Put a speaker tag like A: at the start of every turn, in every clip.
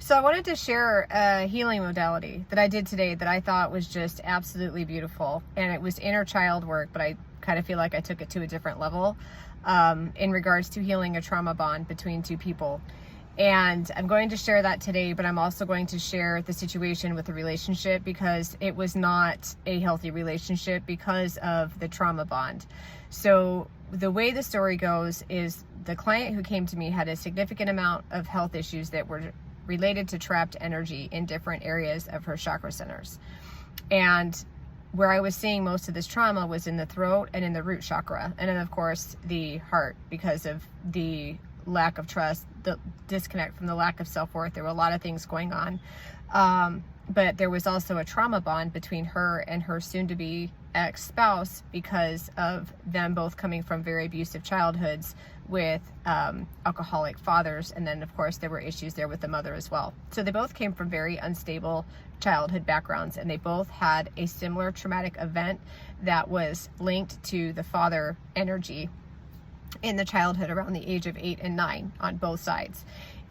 A: So I wanted to share a healing modality that I did today that I thought was just absolutely beautiful. And it was inner child work, but I kind of feel like I took it to a different level in regards to healing a trauma bond between two people. And I'm going to share that today, but I'm also going to share the situation with the relationship because it was not a healthy relationship because of the trauma bond. So the way the story goes is the client who came to me had a significant amount of health issues that were related to trapped energy in different areas of her chakra centers. And where I was seeing most of this trauma was in the throat and in the root chakra. And then of course the heart, because of the lack of trust, the disconnect from the lack of self-worth. There were a lot of things going on. But there was also a trauma bond between her and her soon-to-be ex-spouse because of them both coming from very abusive childhoods with alcoholic fathers. And then of course there were issues there with the mother as well. So they both came from very unstable childhood backgrounds, and they both had a similar traumatic event that was linked to the father energy in the childhood around the age of 8 and 9 on both sides.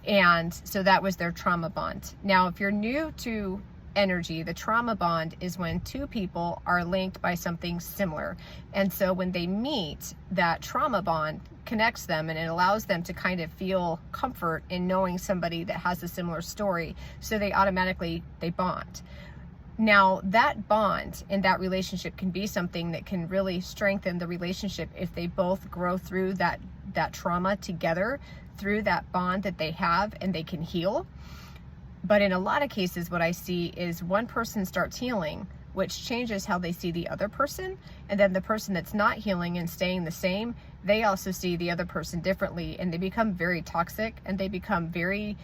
A: And so that was their trauma bond. Now, if you're new to energy, the trauma bond is when two people are linked by something similar. And so when they meet, that trauma bond connects them and it allows them to kind of feel comfort in knowing somebody that has a similar story. So they bond. Now, that bond in that relationship can be something that can really strengthen the relationship if they both grow through that trauma together, through that bond that they have, and they can heal. But in a lot of cases, what I see is one person starts healing, which changes how they see the other person. And then the person that's not healing and staying the same, they also see the other person differently, and they become very toxic, and they become very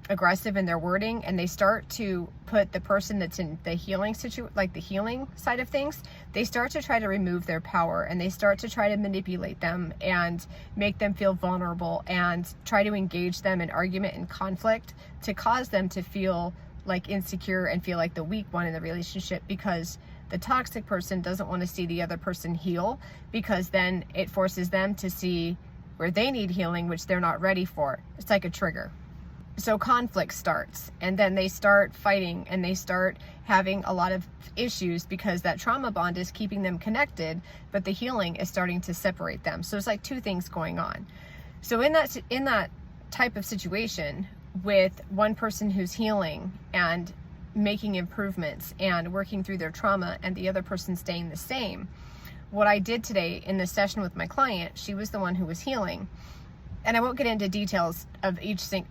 A: aggressive in their wording, and they start to put the person that's in the healing like the healing side of things, they start to try to remove their power, and they start to try to manipulate them and make them feel vulnerable and try to engage them in argument and conflict to cause them to feel like insecure and feel like the weak one in the relationship, because the toxic person doesn't want to see the other person heal, because then it forces them to see where they need healing, which they're not ready for. It's like a trigger. So conflict starts, and then they start fighting, and they start having a lot of issues because that trauma bond is keeping them connected, but the healing is starting to separate them. So it's like two things going on. So in that type of situation, with one person who's healing and making improvements and working through their trauma, and the other person staying the same, what I did today in the session with my client, she was the one who was healing. And I won't get into details of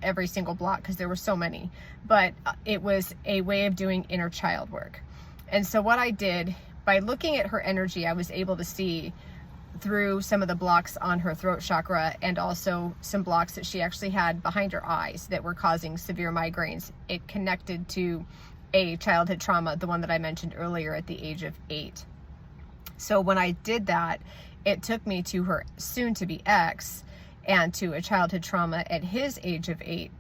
A: every single block because there were so many, but it was a way of doing inner child work. And so what I did, by looking at her energy, I was able to see through some of the blocks on her throat chakra, and also some blocks that she actually had behind her eyes that were causing severe migraines. It connected to a childhood trauma, the one that I mentioned earlier at the age of 8. So when I did that, it took me to her soon-to-be ex, and to a childhood trauma at his age of 8.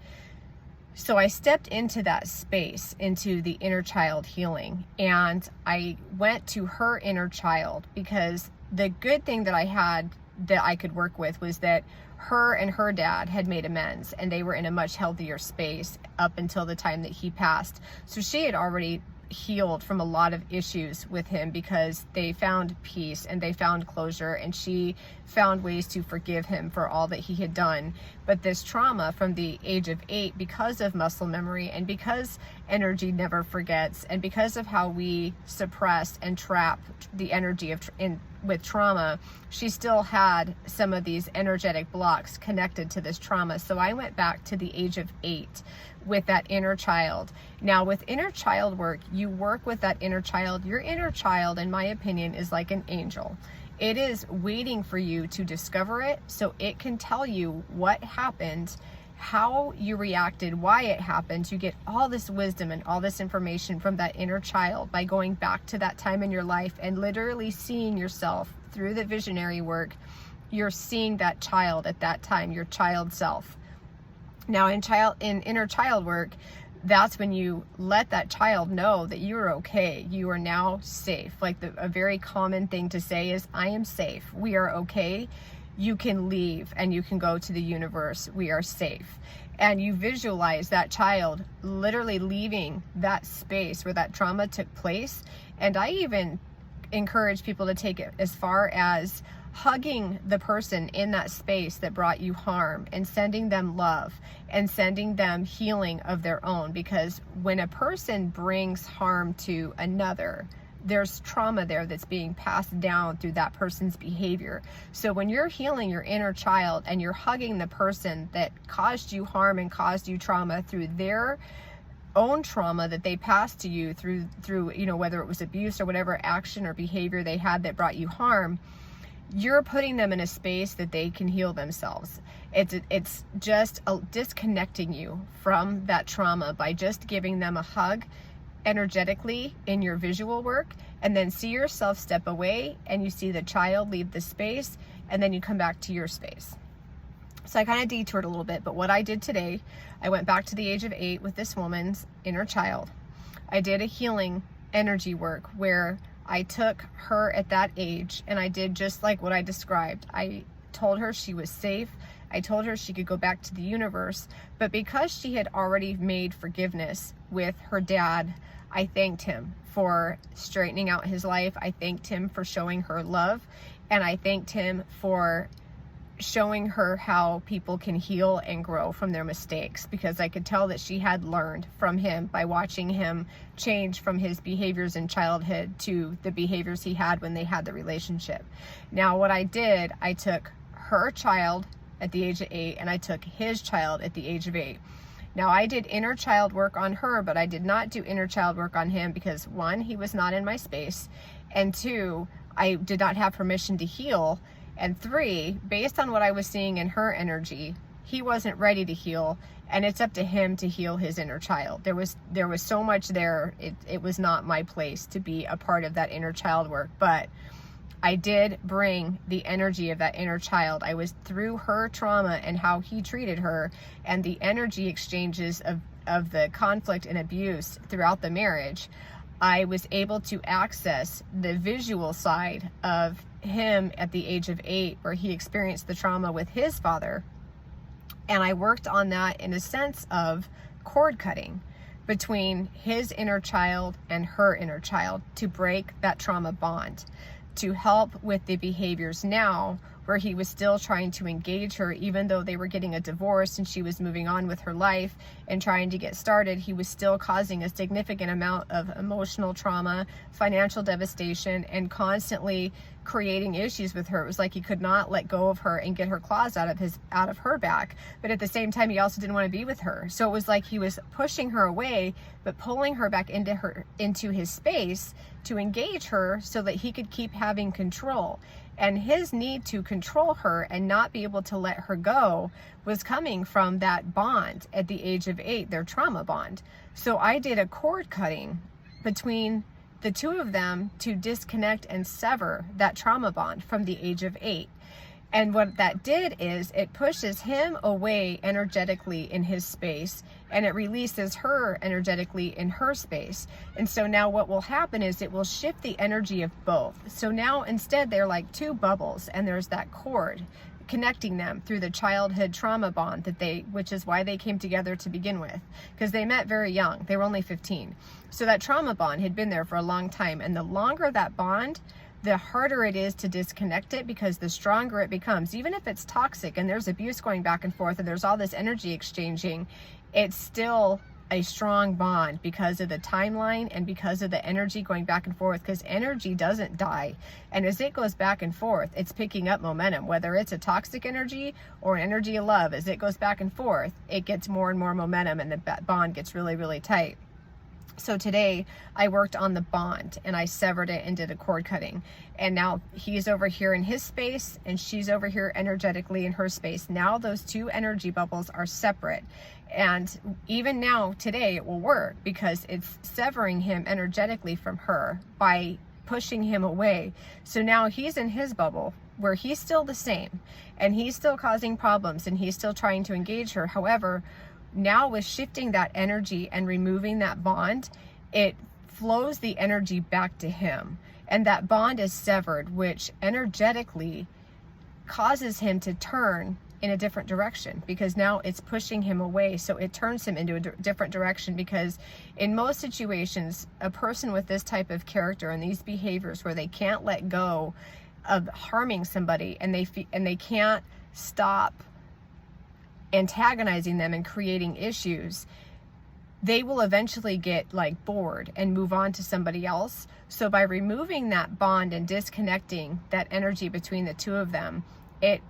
A: So I stepped into that space, into the inner child healing, and I went to her inner child, because the good thing that I had that I could work with was that her and her dad had made amends, and they were in a much healthier space up until the time that he passed. So she had already healed from a lot of issues with him because they found peace and they found closure, and she found ways to forgive him for all that he had done. But this trauma from the age of 8, because of muscle memory, and because energy never forgets, and because of how we suppress and trap the energy with trauma, she still had some of these energetic blocks connected to this trauma. So I went back to the age of 8 with that inner child. Now, with inner child work, you work with that inner child. Your inner child, in my opinion, is like an angel. It is waiting for you to discover it so it can tell you what happened, how you reacted, why it happened. You get all this wisdom and all this information from that inner child by going back to that time in your life and literally seeing yourself through the visionary work. You're seeing that child at that time, your child self. Now, in inner child work, that's when you let that child know that you're okay. You are now safe. Like a very common thing to say is, I am safe. We are okay. You can leave and you can go to the universe. We are safe. and you visualize that child literally leaving that space where that trauma took place. And I even encourage people to take it as far as hugging the person in that space that brought you harm and sending them love and sending them healing of their own. Because when a person brings harm to another, there's trauma there that's being passed down through that person's behavior. So when you're healing your inner child and you're hugging the person that caused you harm and caused you trauma through their own trauma that they passed to you through whether it was abuse or whatever action or behavior they had that brought you harm, you're putting them in a space that they can heal themselves. It's just disconnecting you from that trauma by just giving them a hug energetically in your visual work, and then see yourself step away and you see the child leave the space, and then you come back to your space. So I kind of detoured a little bit, but what I did today, I went back to the age of 8 with this woman's inner child. I did a healing energy work where I took her at that age and I did just like what I described. I told her she was safe. I told her she could go back to the universe. But because she had already made forgiveness with her dad, I thanked him for straightening out his life. I thanked him for showing her love. And I thanked him for showing her how people can heal and grow from their mistakes, because I could tell that she had learned from him by watching him change from his behaviors in childhood to the behaviors he had when they had the relationship. Now what I did, I took her child at the age of 8 and I took his child at the age of 8. Now I did inner child work on her, but I did not do inner child work on him because 1, he was not in my space, and 2, I did not have permission to heal. And 3, based on what I was seeing in her energy, he wasn't ready to heal, and it's up to him to heal his inner child. There was so much there. It was not my place to be a part of that inner child work, but I did bring the energy of that inner child. I was through her trauma and how he treated her and the energy exchanges of the conflict and abuse throughout the marriage. I was able to access the visual side of him at the age of 8, where he experienced the trauma with his father. And I worked on that in a sense of cord cutting between his inner child and her inner child to break that trauma bond, to help with the behaviors now where he was still trying to engage her, even though they were getting a divorce and she was moving on with her life and trying to get started. He was still causing a significant amount of emotional trauma, financial devastation, and constantly creating issues with her. It was like he could not let go of her and get her claws out of her back, but at the same time he also didn't want to be with her. So it was like he was pushing her away but pulling her back into his space to engage her so that he could keep having control. And his need to control her and not be able to let her go was coming from that bond at the age of 8, their trauma bond. So I did a cord cutting between the two of them to disconnect and sever that trauma bond from the age of 8. And what that did is it pushes him away energetically in his space, and it releases her energetically in her space. And so now what will happen is it will shift the energy of both. So now instead they're like two bubbles, and there's that cord connecting them through the childhood trauma bond which is why they came together to begin with, because they met very young. They were only 15. So that trauma bond had been there for a long time, and the longer that bond, the harder it is to disconnect it, because the stronger it becomes. Even if it's toxic and there's abuse going back and forth and there's all this energy exchanging, it's still a strong bond because of the timeline and because of the energy going back and forth, because energy doesn't die. And as it goes back and forth, it's picking up momentum, whether it's a toxic energy or an energy of love. As it goes back and forth, it gets more and more momentum, and the bond gets really, really tight. So today I worked on the bond and I severed it and did a cord cutting. And now he's over here in his space and she's over here energetically in her space. Now those two energy bubbles are separate. And even now today it will work because it's severing him energetically from her by pushing him away. So now he's in his bubble where he's still the same and he's still causing problems and he's still trying to engage her. However, now with shifting that energy and removing that bond, it flows the energy back to him. And that bond is severed, which energetically causes him to turn in a different direction, because now it's pushing him away. So it turns him into a different direction, because in most situations, a person with this type of character and these behaviors where they can't let go of harming somebody, and they can't stop antagonizing them and creating issues, they will eventually get like bored and move on to somebody else. So by removing that bond and disconnecting that energy between the two of them, it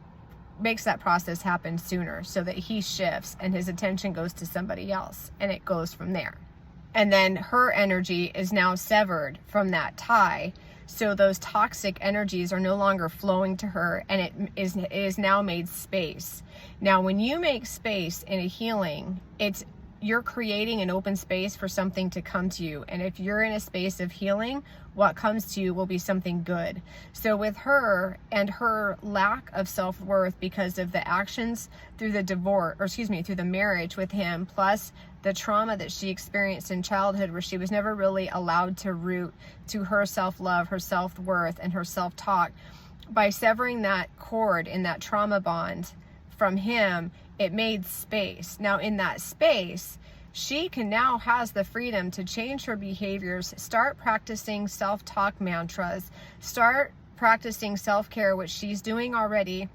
A: makes that process happen sooner, so that he shifts and his attention goes to somebody else, and it goes from there. And then her energy is now severed from that tie, so those toxic energies are no longer flowing to her, and it is now made space. Now when you make space in a healing, you're creating an open space for something to come to you. And if you're in a space of healing, what comes to you will be something good. So with her and her lack of self-worth because of the actions through the through the marriage with him, plus the trauma that she experienced in childhood, where she was never really allowed to root to her self-love, her self-worth, and her self-talk, by severing that cord in that trauma bond from him, it made space. Now in that space, she now has the freedom to change her behaviors, start practicing self-talk mantras, start practicing self-care, which she's doing already.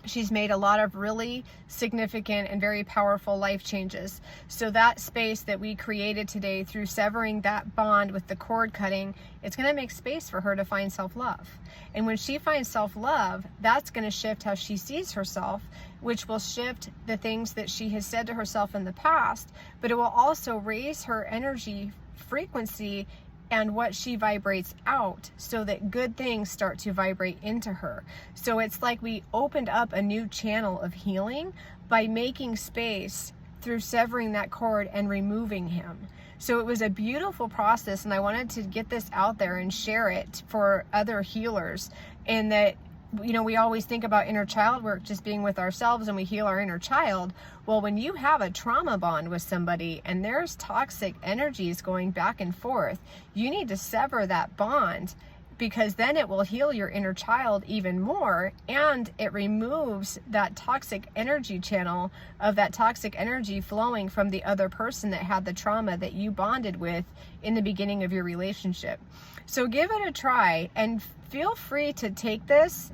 A: She's made a lot of really significant and very powerful life changes. So that space that we created today through severing that bond with the cord cutting, it's going to make space for her to find self-love. And when she finds self-love, that's going to shift how she sees herself, which will shift the things that she has said to herself in the past, but it will also raise her energy frequency and what she vibrates out, so that good things start to vibrate into her. So it's like we opened up a new channel of healing by making space through severing that cord and removing him. So it was a beautiful process, and I wanted to get this out there and share it for other healers. And that, you know, we always think about inner child work just being with ourselves and we heal our inner child. Well, when you have a trauma bond with somebody and there's toxic energies going back and forth, you need to sever that bond, because then it will heal your inner child even more, and it removes that toxic energy channel of that toxic energy flowing from the other person that had the trauma that you bonded with in the beginning of your relationship. So give it a try, and feel free to take this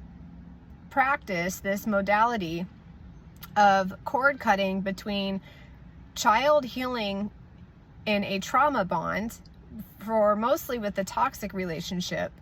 A: practice, this modality of cord cutting between child healing in a trauma bond, for mostly with the toxic relationship.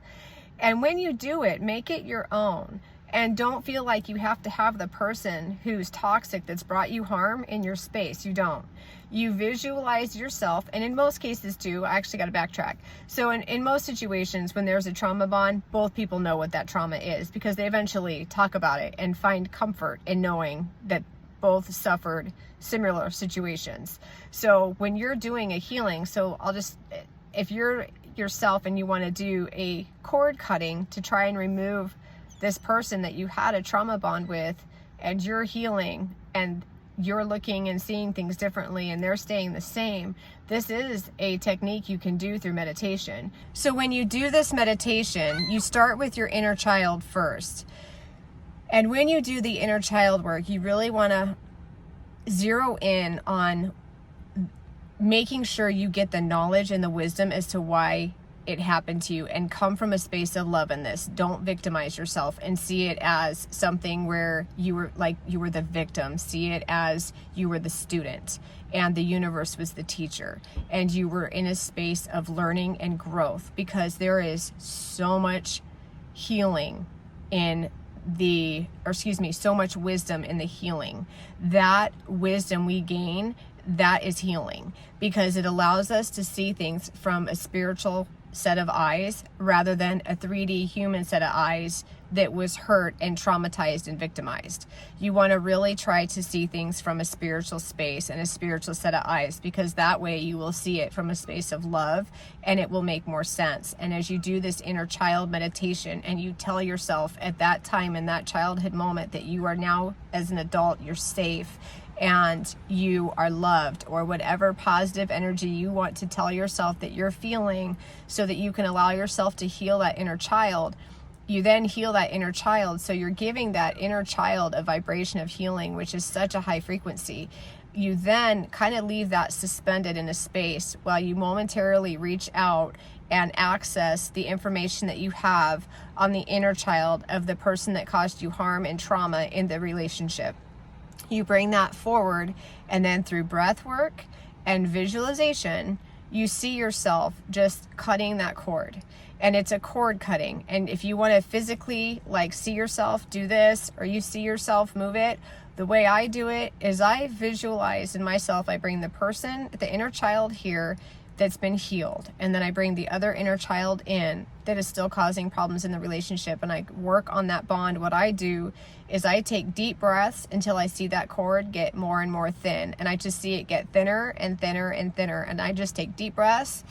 A: And when you do it, make it your own, and don't feel like you have to have the person who's toxic that's brought you harm in your space. You don't. You visualize yourself, and in most cases too, I actually got to backtrack. So in most situations when there's a trauma bond, both people know what that trauma is, because they eventually talk about it and find comfort in knowing that both suffered similar situations. So when you're doing a healing, if you're yourself and you want to do a cord cutting to try and remove this person that you had a trauma bond with, and you're healing and you're looking and seeing things differently and they're staying the same, this is a technique you can do through meditation. So when you do this meditation, you start with your inner child first. And when you do the inner child work, you really want to zero in on making sure you get the knowledge and the wisdom as to why it happened to you, and come from a space of love in this. Don't victimize yourself and see it as something where you were the victim. See it as you were the student and the universe was the teacher, and you were in a space of learning and growth, because there is so much healing in so much wisdom in the healing. That wisdom we gain, that is healing, because it allows us to see things from a spiritual set of eyes rather than a 3D human set of eyes that was hurt and traumatized and victimized. You want to really try to see things from a spiritual space and a spiritual set of eyes, because that way you will see it from a space of love and it will make more sense. And as you do this inner child meditation and you tell yourself at that time in that childhood moment that you are now, as an adult, you're safe and you are loved, or whatever positive energy you want to tell yourself that you're feeling, so that you can allow yourself to heal that inner child, You then heal that inner child. So you're giving that inner child a vibration of healing, which is such a high frequency. You then kind of leave that suspended in a space while you momentarily reach out and access the information that you have on the inner child of the person that caused you harm and trauma in the relationship. You bring that forward, and then through breath work and visualization, you see yourself just cutting that cord. And it's a cord cutting. And if you want to physically like see yourself do this, or you see yourself move it, the way I do it is I visualize in myself, I bring the person, the inner child here that's been healed. And then I bring the other inner child in that is still causing problems in the relationship. And I work on that bond. What I do is I take deep breaths until I see that cord get more and more thin. And I just see it get thinner and thinner and thinner. And I just take deep breaths.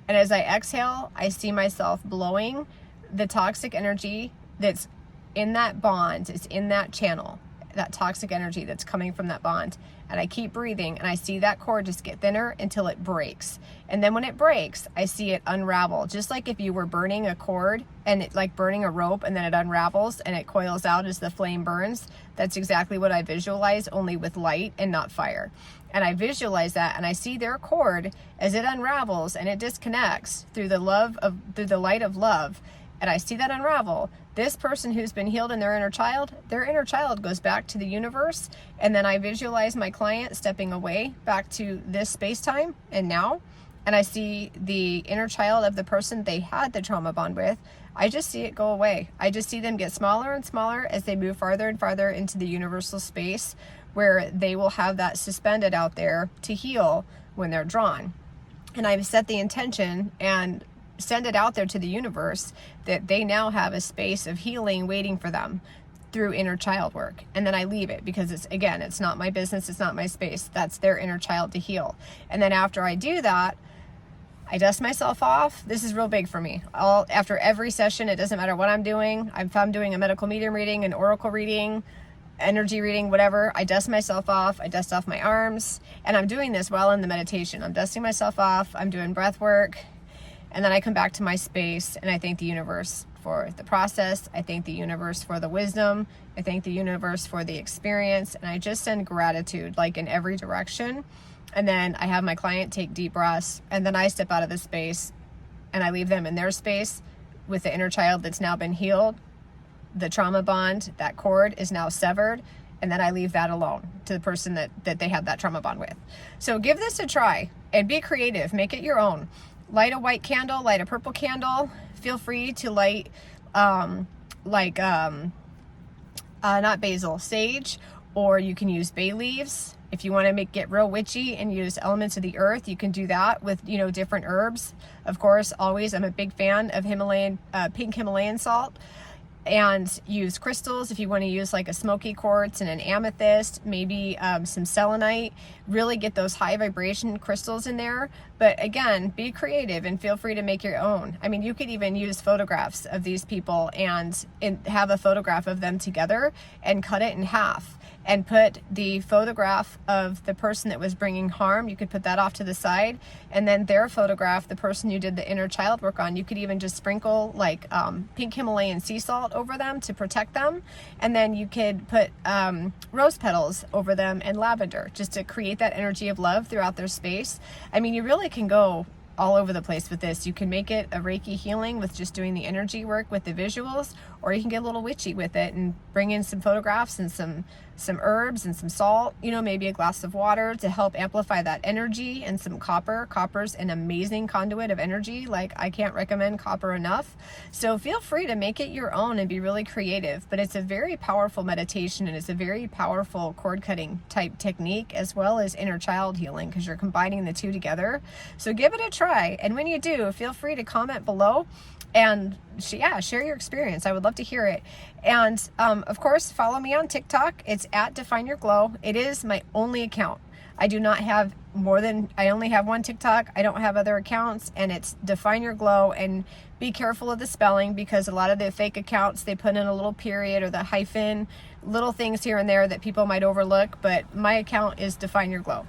A: And as I exhale, I see myself blowing the toxic energy that's in that bond, it's in that channel, that toxic energy that's coming from that bond. And I keep breathing, and I see that cord just get thinner until it breaks. And then when it breaks, I see it unravel. Just like if you were burning a cord and it like burning a rope, and then it unravels and it coils out as the flame burns. That's exactly what I visualize, only with light and not fire. And I visualize that, and I see their cord as it unravels and it disconnects through the light of love. And I see that unravel. This person who's been healed in their inner child goes back to the universe. And then I visualize my client stepping away back to this space-time and now. And I see the inner child of the person they had the trauma bond with. I just see it go away. I just see them get smaller and smaller as they move farther and farther into the universal space where they will have that suspended out there to heal when they're drawn. And I've set the intention and send it out there to the universe that they now have a space of healing waiting for them through inner child work. And then I leave it because it's not my business, it's not my space. That's their inner child to heal. And then after I do that, I dust myself off. This is real big for me. After every session, it doesn't matter what I'm doing. If I'm doing a medical medium reading, an oracle reading, energy reading, whatever, I dust myself off. I dust off my arms. And I'm doing this while in the meditation. I'm dusting myself off. I'm doing breath work. And then I come back to my space, and I thank the universe for the process. I thank the universe for the wisdom. I thank the universe for the experience. And I just send gratitude, like in every direction. And then I have my client take deep breaths, and then I step out of the space and I leave them in their space with the inner child that's now been healed. The trauma bond, that cord is now severed. And then I leave that alone to the person that they had that trauma bond with. So give this a try and be creative. Make it your own. Light a white candle, light a purple candle. Feel free to light not basil, sage, or you can use bay leaves. If you want to get real witchy and use elements of the earth, you can do that with, different herbs. Of course, always, I'm a big fan of pink Himalayan salt. And use crystals if you want to use like a smoky quartz and an amethyst, maybe some selenite. Really get those high vibration crystals in there. But again, be creative and feel free to make your own. I mean, you could even use photographs of these people and have a photograph of them together and cut it in half. And put the photograph of the person that was bringing harm, you could put that off to the side. And then their photograph, the person you did the inner child work on, you could even just sprinkle like pink Himalayan sea salt over them to protect them. And then you could put rose petals over them and lavender just to create that energy of love throughout their space. I mean, you really can go all over the place with this. You can make it a Reiki healing with just doing the energy work with the visuals, or you can get a little witchy with it and bring in some photographs and some herbs and some salt, maybe a glass of water to help amplify that energy, and some copper. Copper's an amazing conduit of energy. Like, I can't recommend copper enough. So feel free to make it your own and be really creative. But it's a very powerful meditation, and it's a very powerful cord cutting type technique, as well as inner child healing, because you're combining the two together. So give it a try. And when you do, feel free to comment below and share your experience. I would love to hear it. And of course, follow me on TikTok. It's at Define Your Glow. It is my only account. I only have one TikTok. I don't have other accounts, and it's Define Your Glow. And be careful of the spelling, because a lot of the fake accounts, they put in a little period or the hyphen, little things here and there that people might overlook. But my account is Define Your Glow.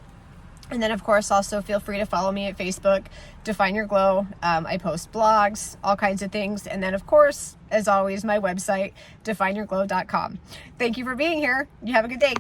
A: And then, of course, also feel free to follow me at Facebook, Define Your Glow. I post blogs, all kinds of things. And then, of course, as always, my website, defineyourglow.com. Thank you for being here. You have a good day.